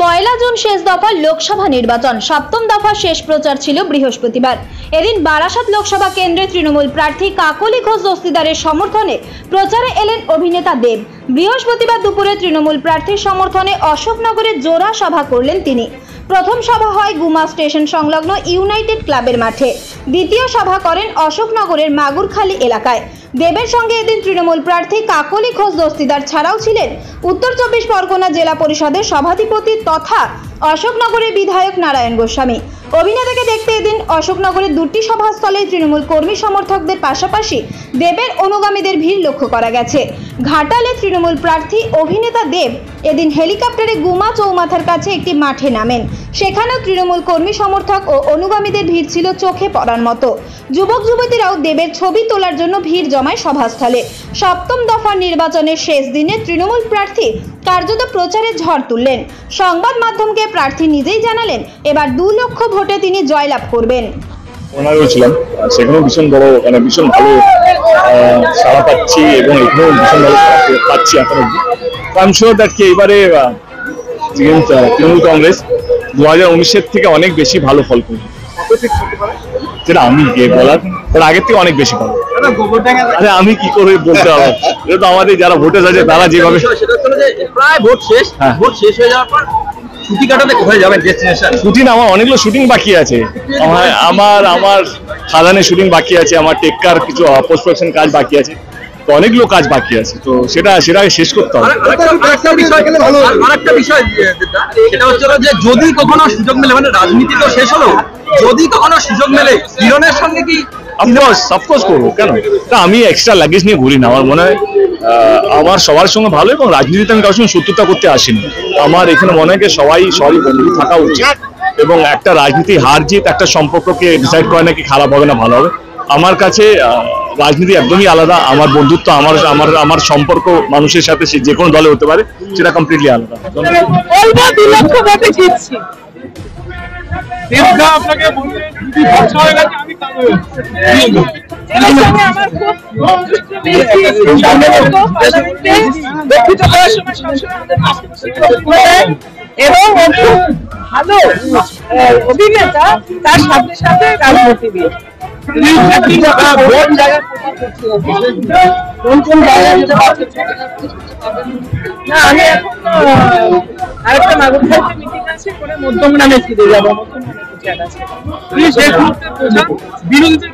পয়লা June শেষ দফা লোকসভা নির্বাচন সপ্তম দফা শেষ প্রচার ছিল বৃহস্পতিবার। এদিন বারাসাত লোকসভা কেন্দ্রে তৃণমূল প্রার্থী কাকলি ঘোষ দস্তিদারের সমর্থনে প্রচারে এলেন অভিনেতা দেব। বৃহস্পতিবার দুপুরে তৃণমূল প্রার্থীর সমর্থনে অশোকনগরে জোড়া সভা করলেন তিনি। প্রথম সভা হয় গুমা স্টেশন সংলগ্ন ইউনাইটেড ক্লাবের মাঠে। দ্বিতীয় সভা করেন অশোকনগরের মাগুরখালী এলাকায়। দেবের সঙ্গে এদিন তৃণমূল প্রার্থী কাকলি ঘোষ দস্তিদার ছাড়াও ছিলেন উত্তর 24 পরগনা জেলা পরিষদের সভাধিপতি তথা অশোকনগরের বিধায়ক নারায়ণ গোস্বামী। অভিনেতাকে দেখতে এদিন অশোকনগরের দুটি সভাস্থলে তৃণমূল কর্মী সমর্থকদের পাশাপাশি দেবের অনুগামীদের ভিড় লক্ষ্য করা গেছে। ঘাটালে তৃণমূল প্রার্থী অভিনেতা দেব এদিন হেলিকপ্টারে গুমা চৌমাথার কাছে একটি মাঠে নামেন। সেখানেও তৃণমূল কর্মী সমর্থক ও অনুগামীদের ভিড় ছিল চোখে পড়ার মতো। যুবক যুবতীরাও দেবের ছবি তোলার জন্য ভিড় জমায় সভাস্থলে। সপ্তম দফার নির্বাচনের শেষ দিনে তৃণমূল প্রার্থী কার্যত প্রচারে ঝড় তুললেন। সংবাদ মাধ্যমকে প্রার্থী নিজেই জানালেন এবার 2 লক্ষ ভোটে তিনি জয়লাভ করবেন। ছিলাম সেখানেও ভীষণ বড় ভীষণ ভালো সাড়া পাচ্ছি এবং এখানেও ভীষণ ভালো পাচ্ছি এখন অব্দি। আই এম শিওর দ্যাট কি এবারে তৃণমূল কংগ্রেস 2019-এর থেকে অনেক বেশি ভালো ফল করবে, যেটা আমি গিয়ে বলার তার আগের থেকে অনেক বেশি ভালো। আরে আমি কি করে বলতে পারবো, এটা তো আমাদের যারা ভোটার আছে তারা যেভাবে প্রায় ভোট শেষ হয়ে যাওয়ার পর ছুটি কাটাতে কোথায় যাবেন? ডেস্টিনেশন শুটিং, আমার অনেকগুলো শুটিং বাকি আছে। আমার খাদানের শুটিং বাকি আছে, আমার টেক্কার কিছু পোস্ট প্রোডাকশন কাজ বাকি আছে, তো অনেকগুলো কাজ বাকি আছে, তো সেটা শেষ করতে হবে। আরেকটা বিষয় সেটা হচ্ছে যে যদি কখনো সুযোগ মেলে, মানে রাজনীতি তো শেষ হলো, যদি কখনো সুযোগ মেলে হিরণের সঙ্গে কি অফকোর্স করবো, কেন? আমি এক্সট্রা লাগেজ নিয়ে ঘুরি না। আমার মনে হয় আমার সবার সঙ্গে ভালো, এবং রাজনীতিতে আমি কারোর সঙ্গে শত্রুতা করতে আসিনি। আমার এখানে মনে হয় সবাই বন্ধু থাকা উচিত, এবং একটা রাজনীতি হার জিত একটা সম্পর্ককে ডিসাইড করে নাকি খারাপ হবে না ভালো হবে। আমার কাছে রাজনীতি একদমই আলাদা। আমার বন্ধুত্ব, আমার সম্পর্ক মানুষের সাথে সে যে কোনো দলে হতে পারে, সেটা কমপ্লিটলি আলাদা। এবং ভালো অভিনেতা, তার সাথে সাথে রাজনীতিবিদ। না, আমি এখন আরেকটা মাগুরখালীতে মিটিং আছে, করে মধ্যমগ্রামে ফিরে যাবো। বিরোধীদের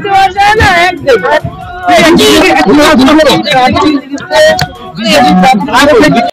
দেওয়া যায় না একদম।